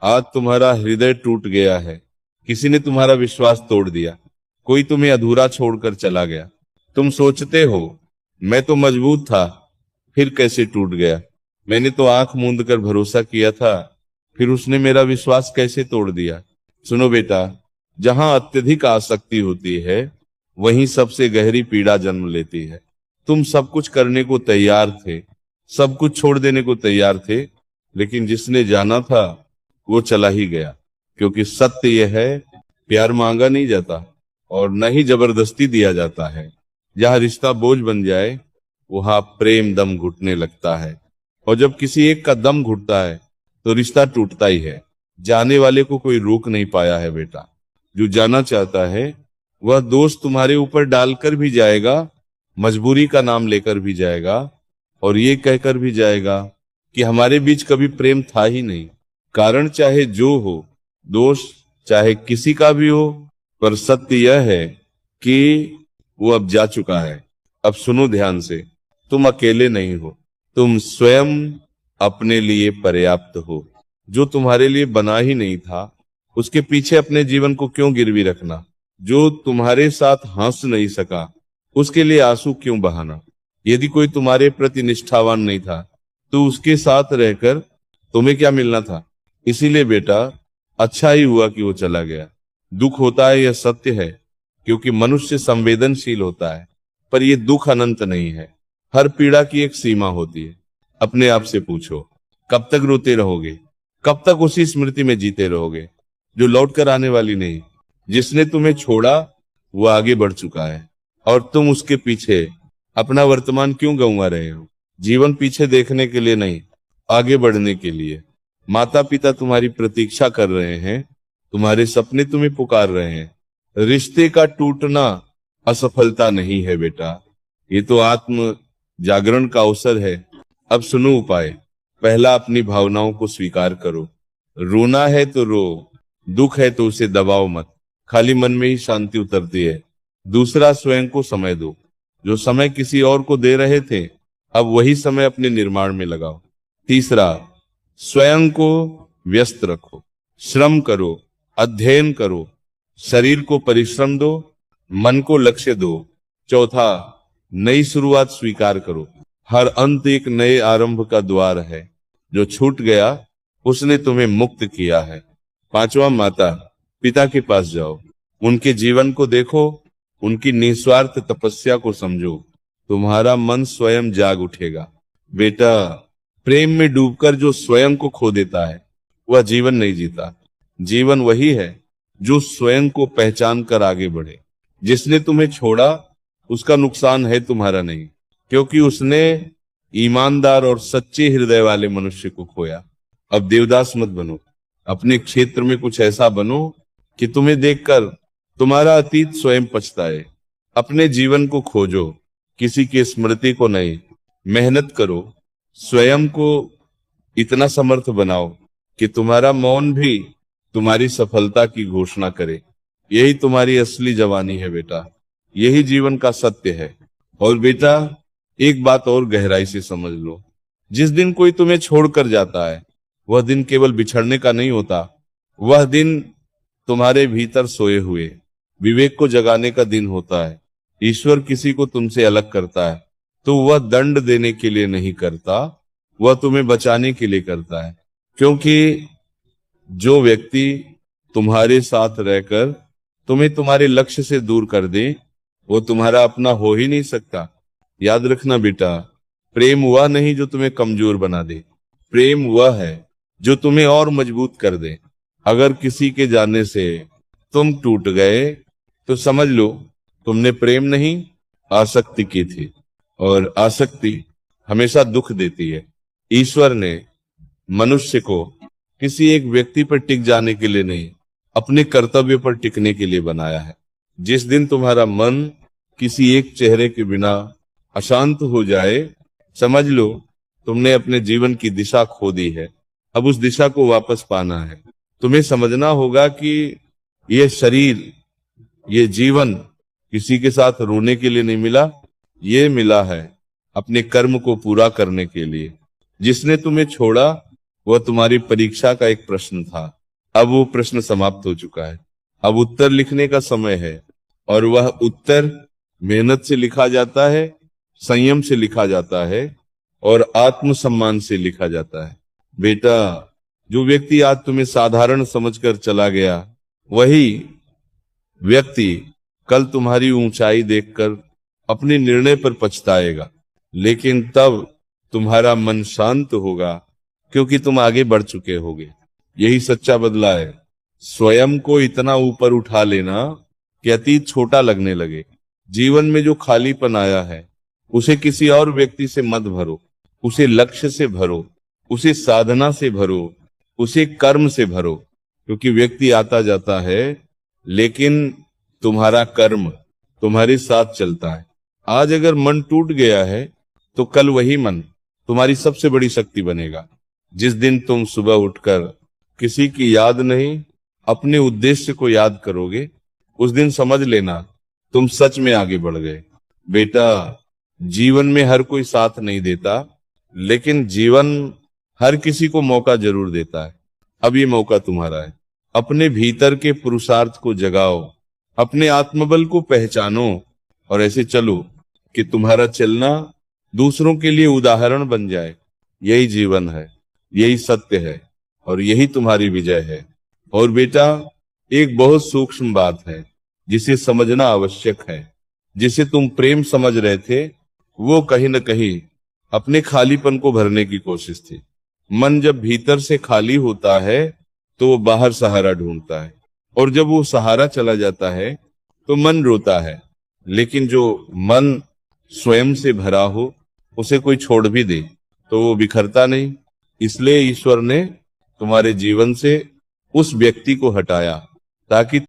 आज तुम्हारा हृदय टूट गया है, किसी ने तुम्हारा विश्वास तोड़ दिया, कोई तुम्हें अधूरा छोड़कर चला गया। तुम सोचते हो मैं तो मजबूत था, फिर कैसे टूट गया। मैंने तो आंख मूंद कर भरोसा किया था, फिर उसने मेरा विश्वास कैसे तोड़ दिया। सुनो बेटा, जहां अत्यधिक आसक्ति होती है वहीं सबसे गहरी पीड़ा जन्म लेती है। तुम सब कुछ करने को तैयार थे, सब कुछ छोड़ देने को तैयार थे, लेकिन जिसने जाना था वो चला ही गया। क्योंकि सत्य यह है, प्यार मांगा नहीं जाता और न ही जबरदस्ती दिया जाता है। जहां रिश्ता बोझ बन जाए वहां प्रेम दम घुटने लगता है, और जब किसी एक का दम घुटता है तो रिश्ता टूटता ही है। जाने वाले को कोई रोक नहीं पाया है बेटा। जो जाना चाहता है वह दोष तुम्हारे ऊपर डालकर भी जाएगा, मजबूरी का नाम लेकर भी जाएगा, और ये कहकर भी जाएगा कि हमारे बीच कभी प्रेम था ही नहीं। कारण चाहे जो हो, दोष चाहे किसी का भी हो, पर सत्य यह है कि वो अब जा चुका है। अब सुनो ध्यान से, तुम अकेले नहीं हो, तुम स्वयं अपने लिए पर्याप्त हो। जो तुम्हारे लिए बना ही नहीं था उसके पीछे अपने जीवन को क्यों गिरवी रखना। जो तुम्हारे साथ हंस नहीं सका उसके लिए आंसू क्यों बहाना। यदि कोई तुम्हारे प्रति निष्ठावान नहीं था तो उसके साथ रहकर तुम्हें क्या मिलना था। इसीलिए बेटा, अच्छा ही हुआ कि वो चला गया। दुख होता है, यह सत्य है, क्योंकि मनुष्य संवेदनशील होता है, पर यह दुख अनंत नहीं है। हर पीड़ा की एक सीमा होती है। अपने आप से पूछो, कब तक रोते रहोगे, कब तक उसी स्मृति में जीते रहोगे जो लौट कर आने वाली नहीं। जिसने तुम्हें छोड़ा वो आगे बढ़ चुका है, और तुम उसके पीछे अपना वर्तमान क्यों गंवा रहे हो। जीवन पीछे देखने के लिए नहीं, आगे बढ़ने के लिए। माता पिता तुम्हारी प्रतीक्षा कर रहे हैं, तुम्हारे सपने तुम्हें पुकार रहे हैं। रिश्ते का टूटना असफलता नहीं है बेटा, ये तो आत्म जागरण का अवसर है। अब सुनो उपाय। पहला, अपनी भावनाओं को स्वीकार करो। रोना है तो रो, दुख है तो उसे दबाओ मत, खाली मन में ही शांति उतरती है। दूसरा, स्वयं को समय दो। जो समय किसी और को दे रहे थे अब वही समय अपने निर्माण में लगाओ। तीसरा, स्वयं को व्यस्त रखो, श्रम करो, अध्ययन करो, शरीर को परिश्रम दो, मन को लक्ष्य दो। चौथा, नई शुरुआत स्वीकार करो। हर अंत एक नए आरंभ का द्वार है। जो छूट गया उसने तुम्हें मुक्त किया है। पांचवा, माता पिता के पास जाओ, उनके जीवन को देखो, उनकी निस्वार्थ तपस्या को समझो। तुम्हारा मन स्वयं जाग उठेगा। बेटा, प्रेम में डूबकर जो स्वयं को खो देता है वह जीवन नहीं जीता। जीवन वही है जो स्वयं को पहचान कर आगे बढ़े। जिसने तुम्हें छोड़ा उसका नुकसान है, तुम्हारा नहीं, क्योंकि उसने ईमानदार और सच्चे हृदय वाले मनुष्य को खोया। अब देवदास मत बनो, अपने क्षेत्र में कुछ ऐसा बनो कि तुम्हें देखकर तुम्हारा अतीत स्वयं पछताए। अपने जीवन को खोजो, किसी की स्मृति को नहीं। मेहनत करो, स्वयं को इतना समर्थ बनाओ कि तुम्हारा मौन भी तुम्हारी सफलता की घोषणा करे। यही तुम्हारी असली जवानी है बेटा, यही जीवन का सत्य है। और बेटा, एक बात और गहराई से समझ लो, जिस दिन कोई तुम्हें छोड़कर जाता है वह दिन केवल बिछड़ने का नहीं होता, वह दिन तुम्हारे भीतर सोए हुए विवेक को जगाने का दिन होता है। ईश्वर किसी को तुमसे अलग करता है तो वह दंड देने के लिए नहीं करता, वह तुम्हें बचाने के लिए करता है। क्योंकि जो व्यक्ति तुम्हारे साथ रहकर तुम्हें तुम्हारे लक्ष्य से दूर कर दे वो तुम्हारा अपना हो ही नहीं सकता। याद रखना बेटा, प्रेम वह नहीं जो तुम्हें कमजोर बना दे, प्रेम वह है जो तुम्हें और मजबूत कर दे। अगर किसी के जाने से तुम टूट गए तो समझ लो तुमने प्रेम नहीं, आसक्ति की थी, और आसक्ति हमेशा दुख देती है। ईश्वर ने मनुष्य को किसी एक व्यक्ति पर टिक जाने के लिए नहीं, अपने कर्तव्य पर टिकने के लिए बनाया है। जिस दिन तुम्हारा मन किसी एक चेहरे के बिना अशांत हो जाए, समझ लो तुमने अपने जीवन की दिशा खो दी है। अब उस दिशा को वापस पाना है। तुम्हें समझना होगा कि ये शरीर, ये जीवन किसी के साथ रोने के लिए नहीं मिला, ये मिला है अपने कर्म को पूरा करने के लिए। जिसने तुम्हें छोड़ा वह तुम्हारी परीक्षा का एक प्रश्न था। अब वो प्रश्न समाप्त हो चुका है। अब उत्तर लिखने का समय है, और वह उत्तर मेहनत से लिखा जाता है, संयम से लिखा जाता है और आत्मसम्मान से लिखा जाता है। बेटा, जो व्यक्ति आज तुम्हें साधारण समझकर चला गया, वही व्यक्ति कल तुम्हारी ऊंचाई देखकर अपने निर्णय पर पछताएगा, लेकिन तब तुम्हारा मन शांत होगा, क्योंकि तुम आगे बढ़ चुके होगे। यही सच्चा बदला है। स्वयं को इतना ऊपर उठा लेना कि अतीत छोटा लगने लगे। जीवन में जो खालीपन आया है, उसे किसी और व्यक्ति से मत भरो, उसे लक्ष्य से भरो, उसे साधना से भरो, उसे कर्म से भरो। क्योंकि व्यक्ति आता जाता है, लेकिन तुम्हारा कर्म तुम्हारे साथ चलता है। आज अगर मन टूट गया है, तो कल वही मन तुम्हारी सबसे बड़ी शक्ति बनेगा। जिस दिन तुम सुबह उठकर किसी की याद नहीं, अपने उद्देश्य को याद करोगे, उस दिन समझ लेना तुम सच में आगे बढ़ गए। बेटा, जीवन में हर कोई साथ नहीं देता, लेकिन जीवन हर किसी को मौका जरूर देता है। अब ये मौका तुम्हारा है। अपने भीतर के पुरुषार्थ को जगाओ, अपने आत्मबल को पहचानो और ऐसे चलो कि तुम्हारा चलना दूसरों के लिए उदाहरण बन जाए। यही जीवन है, यही सत्य है और यही तुम्हारी विजय है। और बेटा, एक बहुत सूक्ष्म बात है जिसे समझना आवश्यक है। जिसे तुम प्रेम समझ रहे थे, वो कहीं न कहीं अपने खालीपन को भरने की कोशिश थी। मन जब भीतर से खाली होता है तो वो बाहर सहारा ढूंढता है, और जब वो सहारा चला जाता है तो मन रोता है। लेकिन जो मन स्वयं से भरा हो, उसे कोई छोड़ भी दे तो वो बिखरता नहीं। इसलिए ईश्वर ने तुम्हारे जीवन से उस व्यक्ति को हटाया, ताकि